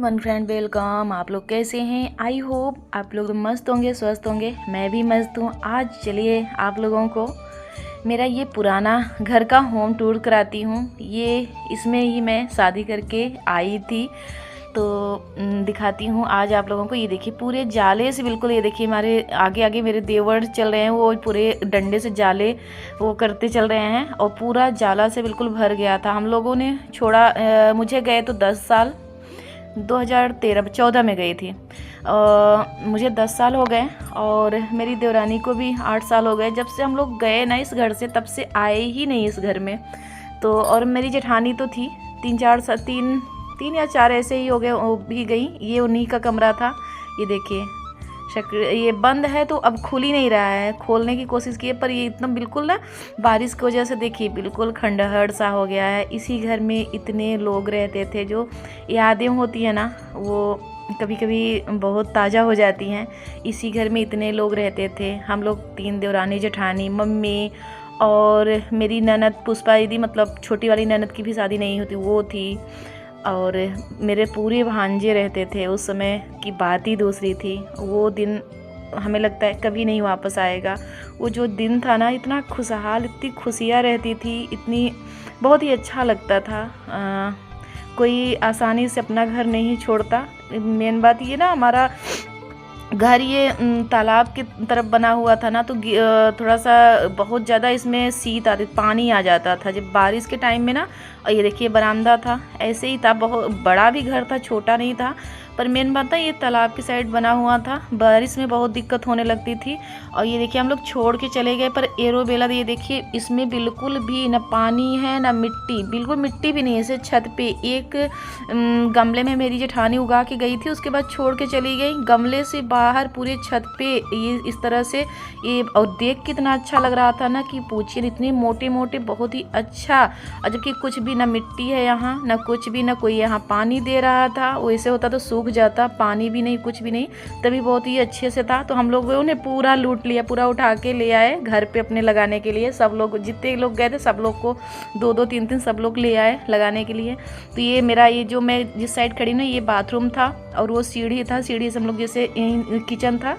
One friend welcome. आप लोग कैसे हैं? आई होप आप लोग मस्त होंगे, स्वस्थ होंगे। मैं भी मस्त हूँ। आज चलिए आप लोगों को मेरा ये पुराना घर का होम टूर कराती हूँ। ये इसमें ही मैं शादी करके आई थी, तो दिखाती हूँ आज आप लोगों को। ये देखिए पूरे जाले से बिल्कुल, ये देखिए हमारे आगे आगे मेरे देवर चल रहे हैं, वो पूरे डंडे से जाले वो करते चल रहे हैं और पूरा जाला से बिल्कुल भर गया था। हम लोगों ने छोड़ा, मुझे गए तो 10 साल, 2013-14 में गई थी। मुझे 10 साल हो गए और मेरी देवरानी को भी 8 साल हो गए। जब से हम लोग गए ना इस घर से, तब से आए ही नहीं इस घर में। तो और मेरी जेठानी तो थी, 3 या 4 ऐसे ही हो गए, वो भी गई। ये उन्हीं का कमरा था। ये देखिए ये बंद है, तो अब खुल ही नहीं रहा है। खोलने की कोशिश की है पर ये इतना बिल्कुल ना बारिश की वजह से देखिए बिल्कुल खंडहर सा हो गया है। इसी घर में इतने लोग रहते थे, जो यादें होती है ना वो कभी कभी बहुत ताज़ा हो जाती हैं। इसी घर में इतने लोग रहते थे हम लोग, 3 देवरानी जेठानी, मम्मी और मेरी ननद पुष्पा दीदी, मतलब छोटी वाली ननद की भी शादी नहीं होती, वो थी। और मेरे पूरे भांजे रहते थे। उस समय की बात ही दूसरी थी। वो दिन हमें लगता है कभी नहीं वापस आएगा। वो जो दिन था ना, इतना खुशहाल, इतनी खुशियाँ रहती थी, इतनी बहुत ही अच्छा लगता था। कोई आसानी से अपना घर नहीं छोड़ता। मेन बात ये ना, हमारा घर ये तालाब की तरफ बना हुआ था ना, तो थोड़ा सा बहुत ज़्यादा इसमें शीत आती, पानी आ जाता था जब बारिश के टाइम में ना। और ये देखिए बरामदा था, ऐसे ही था, बहुत बड़ा भी घर था, छोटा नहीं था। पर मेन बात था ये तालाब की साइड बना हुआ था, बारिश में बहुत दिक्कत होने लगती थी। और ये देखिए हम लोग छोड़ के चले गए, पर एरोवेला ये देखिए इसमें बिल्कुल भी ना पानी है ना मिट्टी, बिल्कुल मिट्टी भी नहीं है। इसे छत पे एक गमले में मेरी जेठानी उगा के गई थी, उसके बाद छोड़ के चली गई। गमले से बाहर पूरे छत पे ये इस तरह से ये, और देख कितना अच्छा लग रहा था ना कि पूछिए, इतने मोटे मोटे, बहुत ही अच्छा। और जबकि कुछ भी ना मिट्टी है यहाँ, ना कुछ भी, ना कोई यहाँ पानी दे रहा था। वैसे होता तो सूख जाता, पानी भी नहीं, कुछ भी नहीं, तभी बहुत ही अच्छे से था। तो हम लोगों ने पूरा लूट लिया, पूरा उठा के ले आए घर पे अपने लगाने के लिए। सब लोग जितने लोग गए थे, सब लोग को 2-2, 3-3 सब लोग ले आए लगाने के लिए। तो ये मेरा, ये जो मैं जिस साइड खड़ी ना, ये बाथरूम था और वो सीढ़ी था। सीढ़ी से हम लोग, जैसे किचन था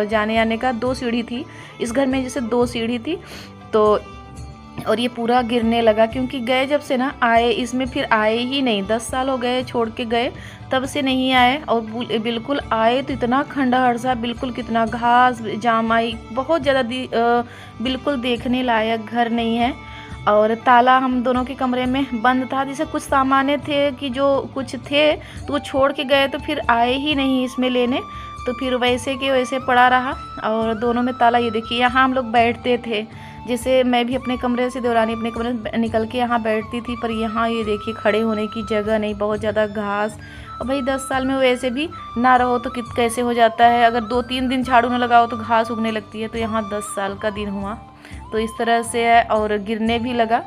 जाने आने का, 2 सीढ़ी थी इस घर में, जैसे 2 सीढ़ी थी। तो और ये पूरा गिरने लगा क्योंकि गए जब से ना, आए इसमें फिर आए ही नहीं। 10 साल हो गए छोड़ के गए, तब से नहीं आए। और बिल्कुल आए तो इतना खंडहर सा, बिल्कुल कितना घास जाम आई, बहुत ज़्यादा बिल्कुल देखने लायक घर नहीं है। और ताला हम दोनों के कमरे में बंद था। जैसे कुछ सामान्य थे कि जो कुछ थे तो वो छोड़ के गए, तो फिर आए ही नहीं इसमें लेने, तो फिर वैसे के वैसे पड़ा रहा। और दोनों में ताला। ये देखिए यहाँ हम लोग बैठते थे, जैसे मैं भी अपने कमरे से, देवरानी अपने कमरे से निकल के यहाँ बैठती थी। पर यहाँ ये देखिए खड़े होने की जगह नहीं, बहुत ज़्यादा घास। और भाई 10 साल में वैसे भी ना रहो तो कैसे हो जाता है, अगर 2-3 दिन झाड़ू न लगाओ तो घास उगने लगती है। तो यहाँ 10 साल का दिन हुआ, तो इस तरह से है। और गिरने भी लगा।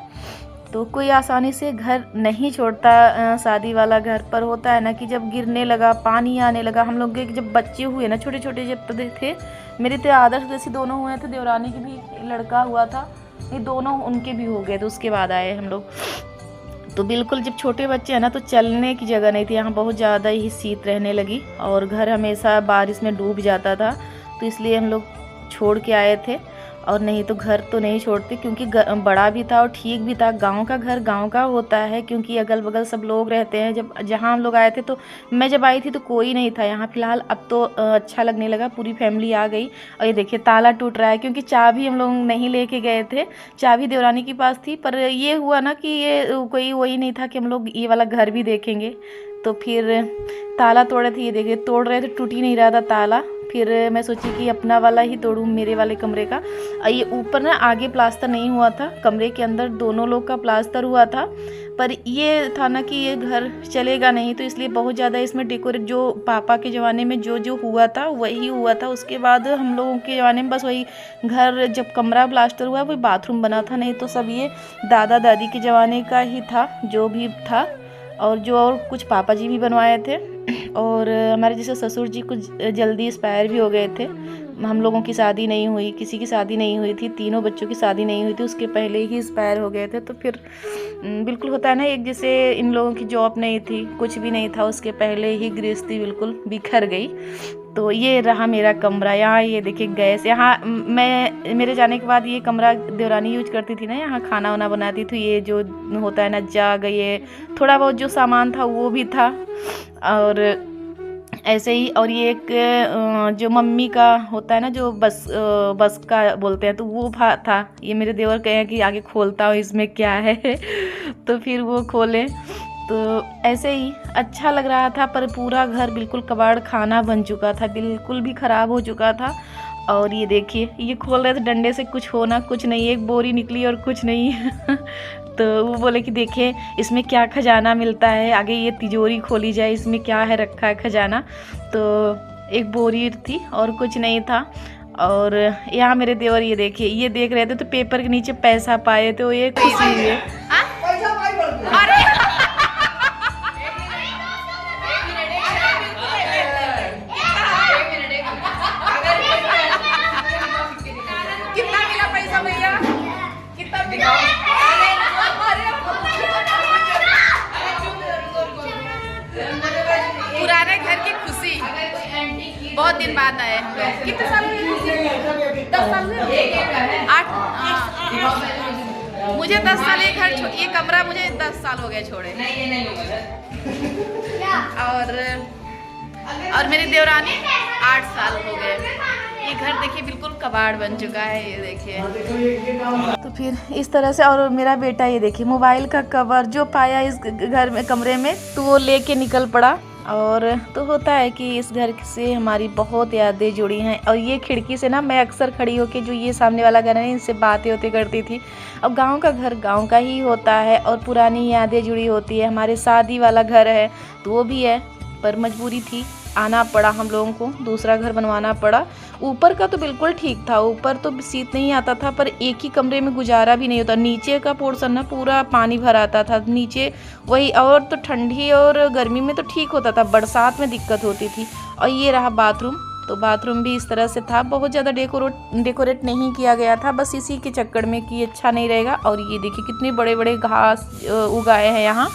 तो कोई आसानी से घर नहीं छोड़ता। शादी वाला घर पर होता है ना कि जब गिरने लगा, पानी आने लगा। हम लोग के जब बच्चे हुए ना, छोटे छोटे जब थे, मेरे तो आदर्श जैसे दोनों हुए थे, देवरानी की भी लड़का हुआ था, ये दोनों उनके भी हो गए, तो उसके बाद आए हम लोग। तो बिल्कुल जब छोटे बच्चे हैं ना, तो चलने की जगह नहीं थी यहाँ, बहुत ज़्यादा ही शीत रहने लगी। और घर हमेशा बारिश में डूब जाता था, तो इसलिए हम लोग छोड़ के आए थे। और नहीं तो घर तो नहीं छोड़ते, क्योंकि बड़ा भी था और ठीक भी था। गांव का घर गांव का होता है, क्योंकि अगल बगल सब लोग रहते हैं। जब जहाँ हम लोग आए थे, तो मैं जब आई थी तो कोई नहीं था यहाँ फिलहाल। अब तो अच्छा लगने लगा, पूरी फैमिली आ गई। और ये देखिए ताला टूट रहा है, क्योंकि चाबी हम लोग नहीं लेके गए थे, चाबी देवरानी के पास थी। पर ये हुआ ना कि ये कोई वही नहीं था कि हम लोग ये वाला घर भी देखेंगे। तो फिर ताला तोड़े थे, ये देखिए तोड़ रहे थे, टूट ही नहीं रहा था ताला। फिर मैं सोची कि अपना वाला ही तोड़ूं, मेरे वाले कमरे का। ये ऊपर ना आगे प्लास्टर नहीं हुआ था, कमरे के अंदर दोनों लोग का प्लास्टर हुआ था। पर ये था ना कि ये घर चलेगा नहीं, तो इसलिए बहुत ज़्यादा इसमें डेकोरेट, जो पापा के ज़माने में जो जो हुआ था वही हुआ था। उसके बाद हम लोगों के ज़माने में बस वही घर, जब कमरा प्लास्टर हुआ वही बाथरूम बना था, नहीं तो सब ये दादा दादी के ज़माने का ही था जो भी था। और कुछ पापा जी भी बनवाए थे। और हमारे जैसे ससुर जी कुछ जल्दी एक्सपायर भी हो गए थे, हम लोगों की शादी नहीं हुई, किसी की शादी नहीं हुई थी, तीनों बच्चों की शादी नहीं हुई थी, उसके पहले ही एक्सपायर हो गए थे। तो फिर बिल्कुल होता है ना, एक जैसे इन लोगों की जॉब नहीं थी, कुछ भी नहीं था, उसके पहले ही गृहस्थी बिल्कुल बिखर गई। तो ये रहा मेरा कमरा। यहाँ ये देखिए गैस, यहाँ मैं मेरे जाने के बाद ये कमरा देवरानी यूज करती थी ना, यहाँ खाना वाना बनाती थी। ये जो होता है ना जग, ये थोड़ा बहुत जो सामान था वो भी था, और ऐसे ही। और ये एक जो मम्मी का होता है ना, जो बस का बोलते हैं, तो वो था। ये मेरे देवर कहे कि आगे खोलता हूँ इसमें क्या है तो फिर वो खोले, तो ऐसे ही अच्छा लग रहा था। पर पूरा घर बिल्कुल कबाड़ खाना बन चुका था, बिल्कुल भी ख़राब हो चुका था। और ये देखिए, ये खोल रहे थे डंडे से, कुछ होना कुछ नहीं, एक बोरी निकली और कुछ नहीं तो वो बोले कि देखें इसमें क्या खजाना मिलता है, आगे ये तिजोरी खोली जाए, इसमें क्या है रखा है खजाना। तो एक बोरी थी और कुछ नहीं था। और यहाँ मेरे देवर ये देखिए, ये देख रहे थे, तो पेपर के नीचे पैसा पाए थे, वो ये खुशी हुई है। पुराने घर की खुशी, बहुत दिन बाद आए। कितने साल हुए? 10 साल हुए? 8। मुझे 10 साल ये कमरा मुझे 10 साल हो गए छोड़े। और मेरी देवरानी 8 साल हो गए। ये घर देखिए बिल्कुल कबाड़ बन चुका है, ये देखिए। तो फिर इस तरह से। और मेरा बेटा ये देखिए, मोबाइल का कवर जो पाया इस घर में, कमरे में, तो वो लेके निकल पड़ा। और तो होता है कि इस घर से हमारी बहुत यादें जुड़ी हैं। और ये खिड़की से ना मैं अक्सर खड़ी होकर जो ये सामने वाला घर है, इनसे बातें होती करती थी। अब गांव का घर गांव का ही होता है, और पुरानी यादें जुड़ी होती है। हमारे शादी वाला घर है, तो वो भी है, पर मजबूरी थी, आना पड़ा हम लोगों को, दूसरा घर बनवाना पड़ा। ऊपर का तो बिल्कुल ठीक था, ऊपर तो शीत नहीं आता था, पर एक ही कमरे में गुजारा भी नहीं होता। नीचे का पोर्शन ना पूरा पानी भर आता था नीचे, वही। और तो ठंडी और गर्मी में तो ठीक होता था, बरसात में दिक्कत होती थी। और ये रहा बाथरूम, तो बाथरूम भी इस तरह से था, बहुत ज़्यादा डेकोरेट नहीं किया गया था, बस इसी के चक्कर में कि अच्छा नहीं रहेगा। और ये देखिए कितने बड़े बड़े घास उगाए हैं यहाँ।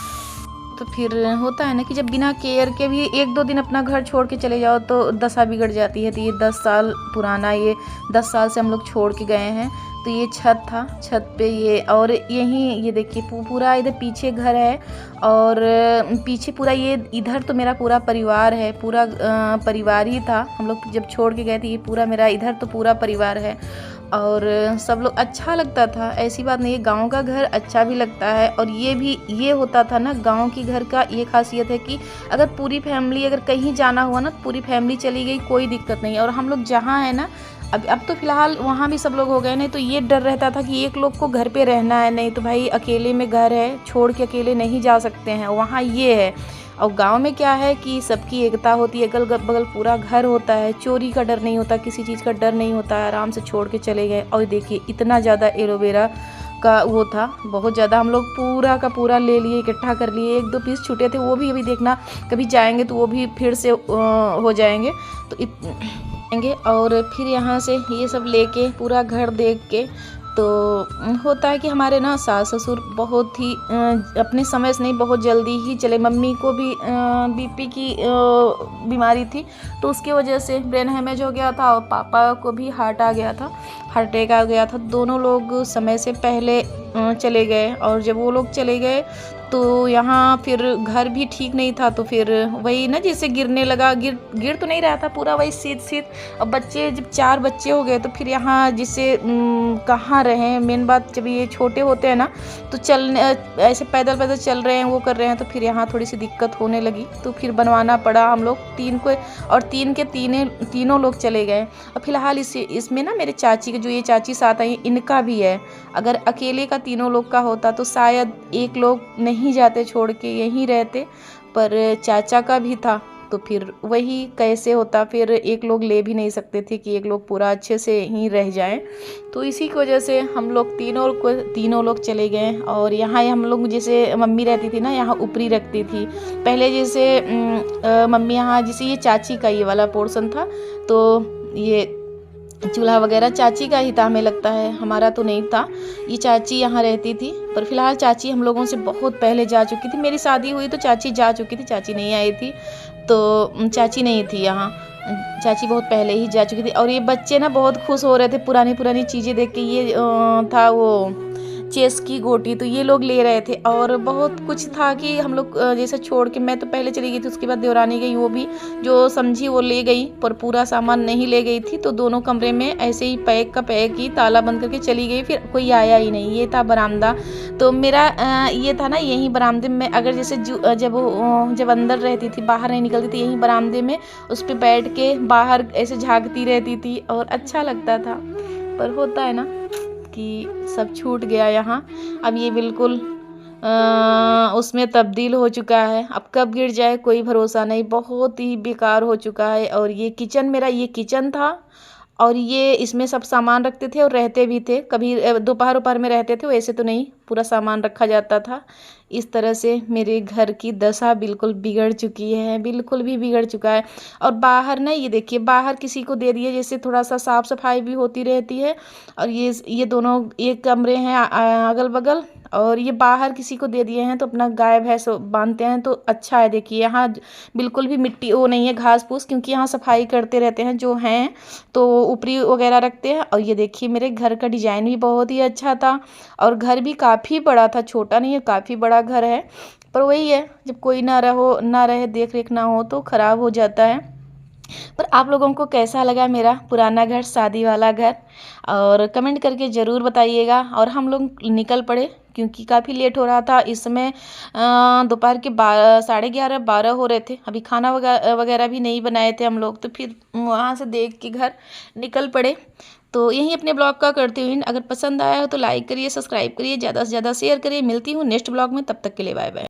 तो फिर होता है ना कि जब बिना केयर के भी 1-2 दिन अपना घर छोड़ के चले जाओ तो दशा बिगड़ जाती है। तो ये 10 साल पुराना, ये 10 साल से हम लोग छोड़ के गए हैं। तो ये छत था, छत पे ये, और यहीं ये देखिए पूरा इधर पीछे घर है, और पीछे पूरा ये इधर तो मेरा पूरा परिवार है, पूरा परिवार ही था। हम लोग जब छोड़ के गए थे, ये पूरा मेरा इधर तो पूरा परिवार है, और सब लोग, अच्छा लगता था। ऐसी बात नहीं है, गांव का घर अच्छा भी लगता है। और ये होता था ना, गांव की घर का ये खासियत है कि अगर पूरी फैमिली, अगर कहीं जाना हुआ ना, पूरी फैमिली चली गई, कोई दिक्कत नहीं। और हम लोग जहाँ है ना, अब तो फिलहाल वहाँ भी सब लोग हो गए, नहीं तो ये डर रहता था कि एक लोग को घर पे रहना है, नहीं तो भाई अकेले में घर है, छोड़ के अकेले नहीं जा सकते हैं, वहाँ ये है। और गांव में क्या है कि सबकी एकता होती है, अगल बगल पूरा घर होता है, चोरी का डर नहीं होता, किसी चीज़ का डर नहीं होता है, आराम से छोड़ के चले गए। और देखिए इतना ज़्यादा एलोवेरा का वो था, बहुत ज़्यादा, हम लोग पूरा का पूरा ले लिए, इकट्ठा कर लिए। 1-2 पीस छूटे थे, वो भी अभी देखना कभी जाएंगे तो वो भी फिर से हो जाएंगे, तो और फिर यहाँ से ये सब लेके पूरा घर देख के, तो होता है कि हमारे ना सास ससुर बहुत ही अपने समय से नहीं, बहुत जल्दी ही चले। मम्मी को भी बीपी की बीमारी थी, तो उसकी वजह से ब्रेन हैमेज हो गया था, और पापा को भी हार्ट अटैक आ गया था। दोनों लोग समय से पहले चले गए। और जब वो लोग चले गए तो यहाँ फिर घर भी ठीक नहीं था, तो फिर वही ना, जैसे गिरने लगा, गिर तो नहीं रहा था पूरा, वही शीत। अब बच्चे, जब 4 बच्चे हो गए, तो फिर यहाँ जिससे कहाँ रहें, मेन बात, जब ये छोटे होते हैं ना, तो चलने ऐसे पैदल चल रहे हैं, वो कर रहे हैं, तो फिर यहाँ थोड़ी सी दिक्कत होने लगी। तो फिर बनवाना पड़ा हम लोग 3 को, और 3 के तीनों लोग चले गए। और फिलहाल इसमें ना मेरे चाची के, जो ये चाची साथ आई, इनका भी है। अगर अकेले का तीनों लोग का होता तो शायद एक लोग नहीं जाते, छोड़ के यहीं रहते, पर चाचा का भी था, तो फिर वही कैसे होता, फिर एक लोग ले भी नहीं सकते थे कि एक लोग पूरा अच्छे से ही रह जाएं। तो इसी की वजह से हम लोग तीनों लोग चले गए। और यहाँ हम लोग, जैसे मम्मी रहती थी ना, यहाँ ऊपरी रखती थी पहले, जैसे मम्मी यहाँ, जैसे ये चाची का ये वाला पोर्शन था, तो ये चूल्हा वगैरह चाची का ही था, हमें लगता है, हमारा तो नहीं था। ये चाची यहाँ रहती थी, पर फिलहाल चाची हम लोगों से बहुत पहले जा चुकी थी। मेरी शादी हुई तो चाची जा चुकी थी, चाची नहीं आई थी, तो चाची नहीं थी यहाँ, चाची बहुत पहले ही जा चुकी थी। और ये बच्चे ना बहुत खुश हो रहे थे पुरानी पुरानी चीज़ें देख के। ये था वो चेस की गोटी, तो ये लोग ले रहे थे। और बहुत कुछ था कि हम लोग जैसे छोड़ के, मैं तो पहले चली गई थी, उसके बाद देवरानी गई, वो भी जो समझी वो ले गई, पर पूरा सामान नहीं ले गई थी। तो दोनों कमरे में ऐसे ही पैक का पैक ही, ताला बंद करके चली गई, फिर कोई आया ही नहीं। ये था बरामदा, तो मेरा ये था ना, यहीं बरामदे में, अगर जैसे जब अंदर रहती थी, बाहर नहीं निकलती थी, यहीं बरामदे में उस पर बैठ के बाहर ऐसे झाँकती रहती थी और अच्छा लगता था। पर होता है ना कि सब छूट गया यहाँ। अब ये बिल्कुल उसमें तब्दील हो चुका है, अब कब गिर जाए कोई भरोसा नहीं, बहुत ही बेकार हो चुका है। और ये किचन, मेरा ये किचन था, और ये इसमें सब सामान रखते थे और रहते भी थे। कभी दोपहर में रहते थे, वैसे तो नहीं, पूरा सामान रखा जाता था। इस तरह से मेरे घर की दशा बिल्कुल बिगड़ चुकी है, बिल्कुल भी बिगड़ चुका है। और बाहर ना, ये देखिए, बाहर किसी को दे दिए, जैसे थोड़ा सा साफ़ सफाई भी होती रहती है। और ये दोनों एक कमरे हैं अगल बगल, और ये बाहर किसी को दे दिए हैं, तो अपना गाय भैंस बांधते हैं, तो अच्छा है। देखिए यहाँ बिल्कुल भी मिट्टी वो नहीं है, घास फूस, क्योंकि यहाँ सफाई करते रहते हैं जो हैं, तो ऊपरी वगैरह रखते हैं। और ये देखिए मेरे घर का डिज़ाइन भी बहुत ही अच्छा था, और घर भी काफ़ी बड़ा था, छोटा नहीं है, काफ़ी बड़ा घर है। पर वही है, जब कोई ना रहे, देख रेख ना हो, तो ख़राब हो जाता है। पर आप लोगों को कैसा लगा मेरा पुराना घर, शादी वाला घर, और कमेंट करके ज़रूर बताइएगा। और हम लोग निकल पड़े, क्योंकि काफ़ी लेट हो रहा था। इस समय दोपहर के 11:30-12 हो रहे थे। अभी खाना वगैरह भी नहीं बनाए थे हम लोग, तो फिर वहाँ से देख के घर निकल पड़े। तो यहीं अपने ब्लॉग का करती हूँ। अगर पसंद आया हो तो लाइक करिए, सब्सक्राइब करिए, ज़्यादा से ज़्यादा शेयर करिए। मिलती हूँ नेक्स्ट ब्लॉग में, तब तक के लिए बाय बाय।